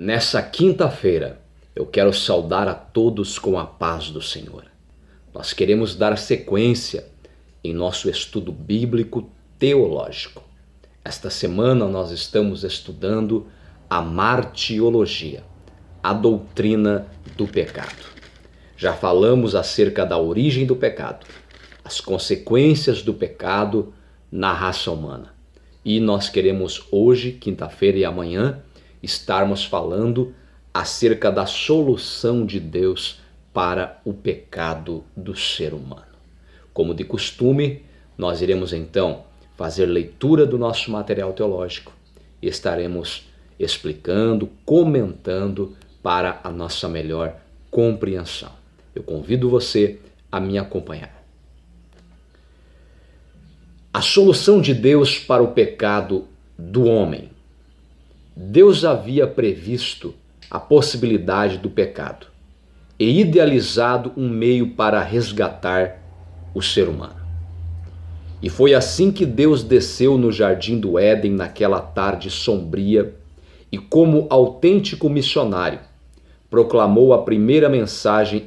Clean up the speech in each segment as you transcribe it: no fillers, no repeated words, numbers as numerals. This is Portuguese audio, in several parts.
Nessa quinta-feira, eu quero saudar a todos com a paz do Senhor. Nós queremos dar sequência em nosso estudo bíblico teológico. Esta semana nós estamos estudando a martiologia, a doutrina do pecado. Já falamos acerca da origem do pecado, as consequências do pecado na raça humana. E nós queremos hoje, quinta-feira e amanhã, estarmos falando acerca da solução de Deus para o pecado do ser humano. Como de costume, nós iremos então fazer leitura do nosso material teológico e estaremos explicando, comentando para a nossa melhor compreensão. Eu convido você a me acompanhar. A solução de Deus para o pecado do homem. Deus havia previsto a possibilidade do pecado e idealizado um meio para resgatar o ser humano. E foi assim que Deus desceu no jardim do Éden naquela tarde sombria e, como autêntico missionário, proclamou a primeira mensagem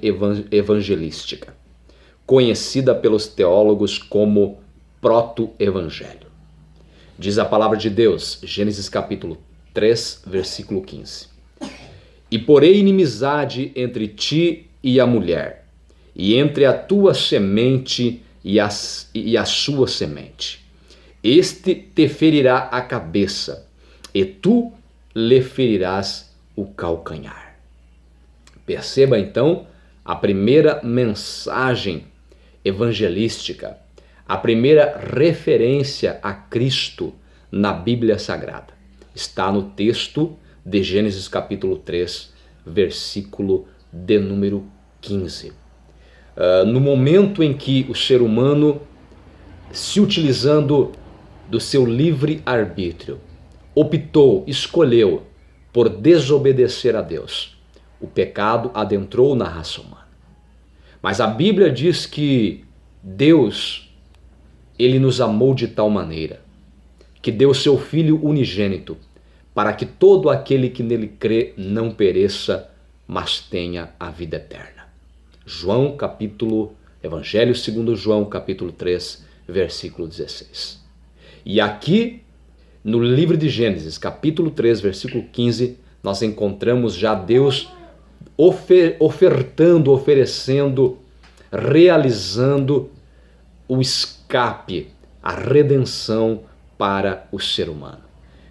evangelística, conhecida pelos teólogos como proto-evangelho. Diz a palavra de Deus, Gênesis capítulo 3, versículo 15. E porei inimizade entre ti e a mulher, e entre a tua semente e a sua semente. Este te ferirá a cabeça, e tu lhe ferirás o calcanhar. Perceba então a primeira mensagem evangelística, a primeira referência a Cristo na Bíblia Sagrada. Está no texto de Gênesis capítulo 3, versículo de número 15. No momento em que o ser humano, se utilizando do seu livre arbítrio, escolheu por desobedecer a Deus, o pecado adentrou na raça humana. Mas a Bíblia diz que Deus, Ele nos amou de tal maneira que deu seu Filho unigênito para que todo aquele que nele crê não pereça, mas tenha a vida eterna. Evangelho segundo João, capítulo 3, versículo 16. E aqui, no livro de Gênesis, capítulo 3, versículo 15, nós encontramos já Deus oferecendo, realizando o escape, a redenção para o ser humano.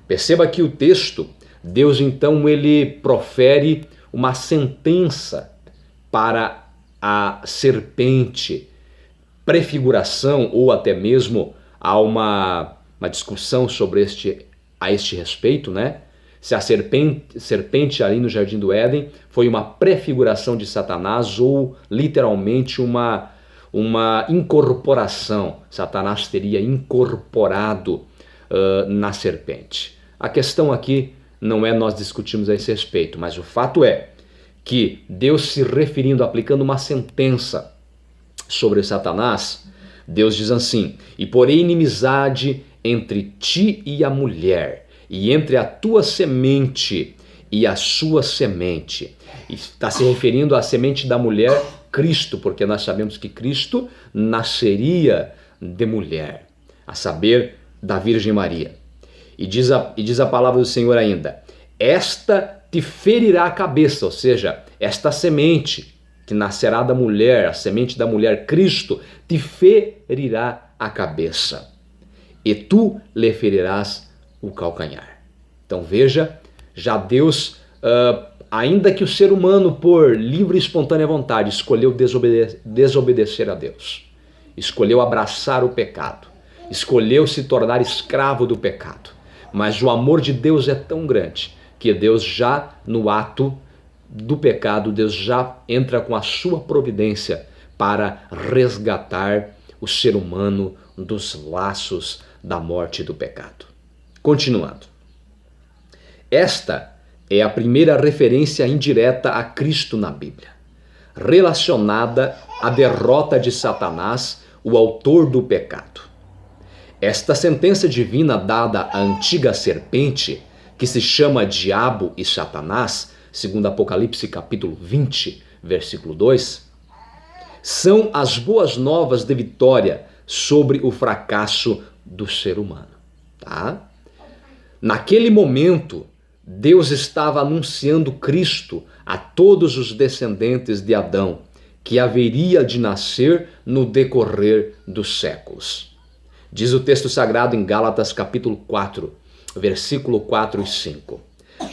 Perceba que o texto, Deus então ele profere uma sentença para a serpente, prefiguração ou até mesmo há uma discussão sobre a este respeito, né? Se a serpente ali no Jardim do Éden foi uma prefiguração de Satanás ou literalmente uma incorporação. Satanás teria incorporado na serpente. A questão aqui não é nós discutirmos a esse respeito, mas o fato é que Deus se referindo, aplicando uma sentença sobre Satanás, Deus diz assim: e porém inimizade entre ti e a mulher, e entre a tua semente e a sua semente. Está se referindo à semente da mulher, Cristo, porque nós sabemos que Cristo nasceria de mulher, a saber, da Virgem Maria. E diz a palavra do Senhor ainda: esta te ferirá a cabeça, ou seja, esta semente que nascerá da mulher, a semente da mulher, Cristo, te ferirá a cabeça, e tu lhe ferirás o calcanhar. Então veja, já Deus, ainda que o ser humano por livre e espontânea vontade escolheu desobedecer a Deus, escolheu abraçar o pecado, escolheu se tornar escravo do pecado, mas o amor de Deus é tão grande que Deus já no ato do pecado, Deus já entra com a sua providência para resgatar o ser humano dos laços da morte e do pecado. Continuando. Esta é a primeira referência indireta a Cristo na Bíblia, relacionada à derrota de Satanás, o autor do pecado. Esta sentença divina dada à antiga serpente que se chama diabo e Satanás, segundo Apocalipse capítulo 20, versículo 2, são as boas novas de vitória sobre o fracasso do ser humano, tá? Naquele momento, Deus estava anunciando Cristo a todos os descendentes de Adão, que haveria de nascer no decorrer dos séculos. Diz o texto sagrado em Gálatas capítulo 4, versículo 4 e 5.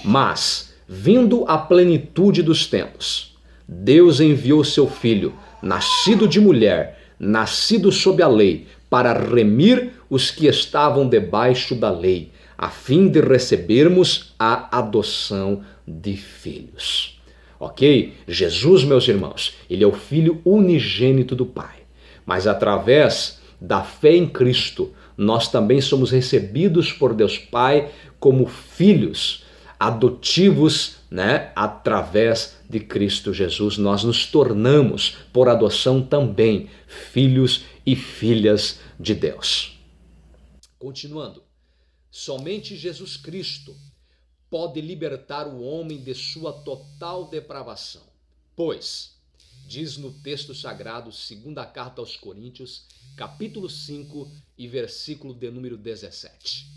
Mas, vindo a plenitude dos tempos, Deus enviou seu Filho, nascido de mulher, nascido sob a lei, para remir os que estavam debaixo da lei, a fim de recebermos a adoção de filhos. Ok? Jesus, meus irmãos, ele é o Filho unigênito do Pai. Mas através da fé em Cristo, nós também somos recebidos por Deus Pai como filhos adotivos, né? Através de Cristo Jesus, nós nos tornamos, por adoção também, filhos e filhas de Deus. Continuando, somente Jesus Cristo pode libertar o homem de sua total depravação, pois, diz no texto sagrado, segunda carta aos Coríntios, capítulo 5 e versículo de número 17.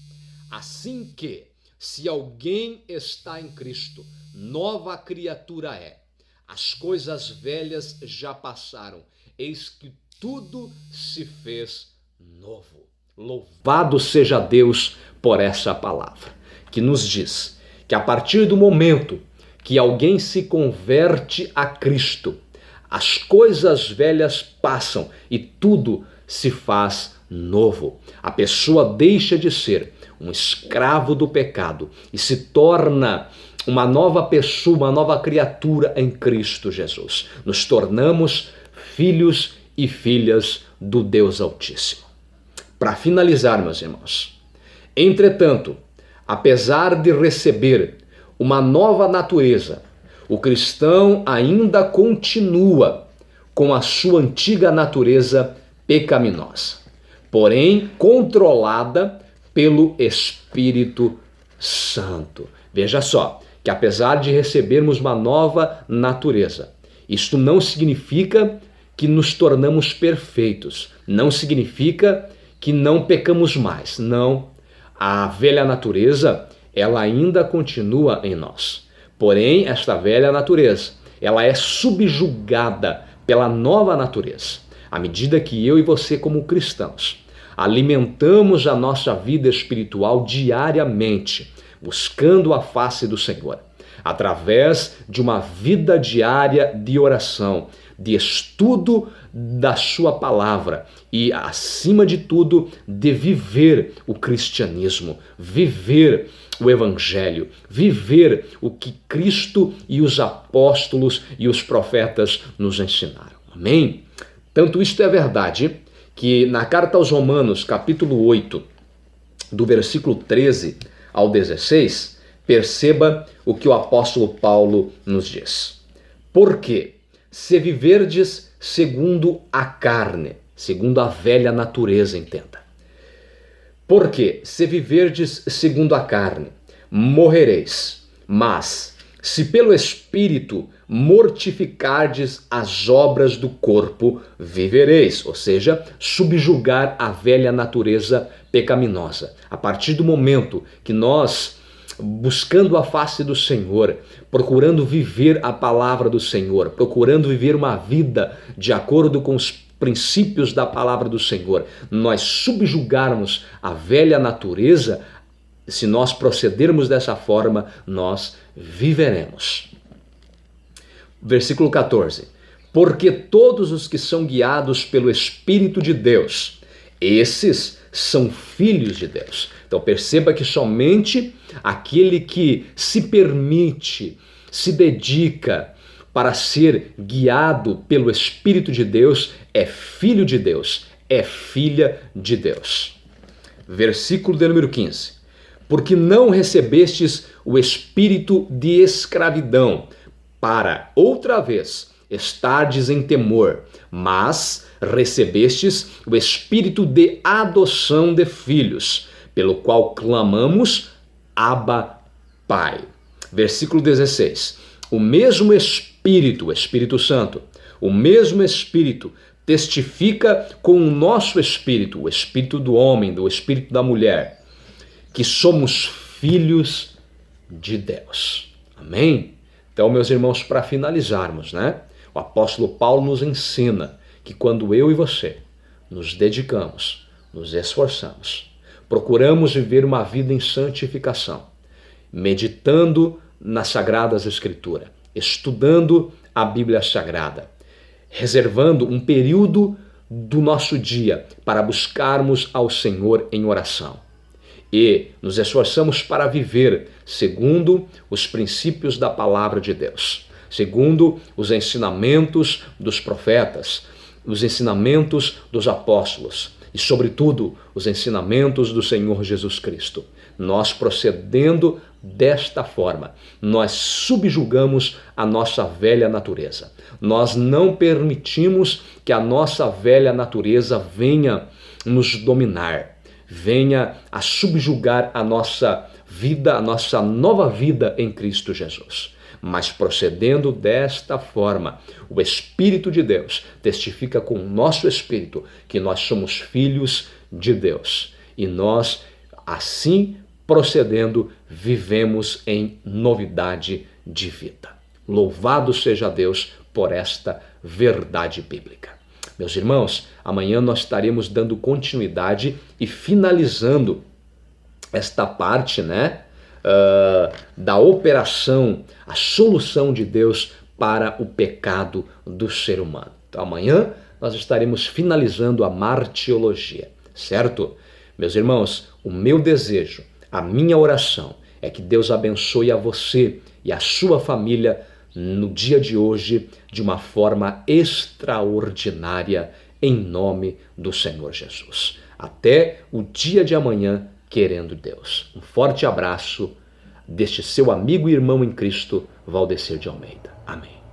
Assim que, se alguém está em Cristo, nova criatura é. As coisas velhas já passaram, eis que tudo se fez novo. Louvado seja Deus por essa palavra, que nos diz que a partir do momento que alguém se converte a Cristo, as coisas velhas passam e tudo se faz novo. A pessoa deixa de ser um escravo do pecado e se torna uma nova pessoa, uma nova criatura em Cristo Jesus. Nos tornamos filhos e filhas do Deus Altíssimo. Para finalizar, meus irmãos, entretanto, apesar de receber uma nova natureza, o cristão ainda continua com a sua antiga natureza pecaminosa, porém controlada pelo Espírito Santo. Veja só, que apesar de recebermos uma nova natureza, isto não significa que nos tornamos perfeitos, não significa que não pecamos mais, não. A velha natureza, ela ainda continua em nós. Porém, esta velha natureza, ela é subjugada pela nova natureza. À medida que eu e você, como cristãos, alimentamos a nossa vida espiritual diariamente, buscando a face do Senhor, através de uma vida diária de oração, de estudo da sua palavra e, acima de tudo, de viver o cristianismo, viver o evangelho, viver o que Cristo e os apóstolos e os profetas nos ensinaram. Amém? Tanto isto é verdade que na carta aos Romanos, capítulo 8, do versículo 13 ao 16, perceba o que o apóstolo Paulo nos diz. Porque se viverdes segundo a carne, segundo a velha natureza, entenda. Porque se viverdes segundo a carne, morrereis, mas se pelo Espírito mortificardes as obras do corpo, vivereis, ou seja, subjugar a velha natureza pecaminosa. A partir do momento que nós, buscando a face do Senhor, procurando viver a palavra do Senhor, procurando viver uma vida de acordo com os princípios da palavra do Senhor, nós subjugarmos a velha natureza, se nós procedermos dessa forma, nós viveremos. Versículo 14. Porque todos os que são guiados pelo Espírito de Deus, esses são filhos de Deus. Então perceba que somente aquele que se permite, se dedica para ser guiado pelo Espírito de Deus é filho de Deus, é filha de Deus. Versículo de número 15. Porque não recebestes o espírito de escravidão, para outra vez estardes em temor, mas recebestes o espírito de adoção de filhos, pelo qual clamamos, Abba, Pai. Versículo 16. O mesmo Espírito, Espírito Santo, o mesmo Espírito testifica com o nosso espírito, o espírito do homem, do espírito da mulher, que somos filhos de Deus. Amém? Então, meus irmãos, para finalizarmos, né? O apóstolo Paulo nos ensina que quando eu e você nos dedicamos, nos esforçamos, procuramos viver uma vida em santificação, meditando nas Sagradas Escrituras, estudando a Bíblia Sagrada, reservando um período do nosso dia para buscarmos ao Senhor em oração. E nos esforçamos para viver segundo os princípios da palavra de Deus, segundo os ensinamentos dos profetas, os ensinamentos dos apóstolos e, sobretudo, os ensinamentos do Senhor Jesus Cristo. Nós procedendo desta forma, nós subjugamos a nossa velha natureza. Nós não permitimos que a nossa velha natureza venha nos dominar, venha a subjugar a nossa vida, a nossa nova vida em Cristo Jesus. Mas procedendo desta forma, o Espírito de Deus testifica com o nosso espírito que nós somos filhos de Deus. E nós, assim procedendo, vivemos em novidade de vida. Louvado seja Deus por esta verdade bíblica. Meus irmãos, amanhã nós estaremos dando continuidade e finalizando esta parte, da operação, a solução de Deus para o pecado do ser humano. Então amanhã nós estaremos finalizando a martiologia, certo? Meus irmãos, o meu desejo, a minha oração é que Deus abençoe a você e a sua família no dia de hoje de uma forma extraordinária, em nome do Senhor Jesus. Até o dia de amanhã, querendo Deus. Um forte abraço deste seu amigo e irmão em Cristo, Valdecir de Almeida. Amém.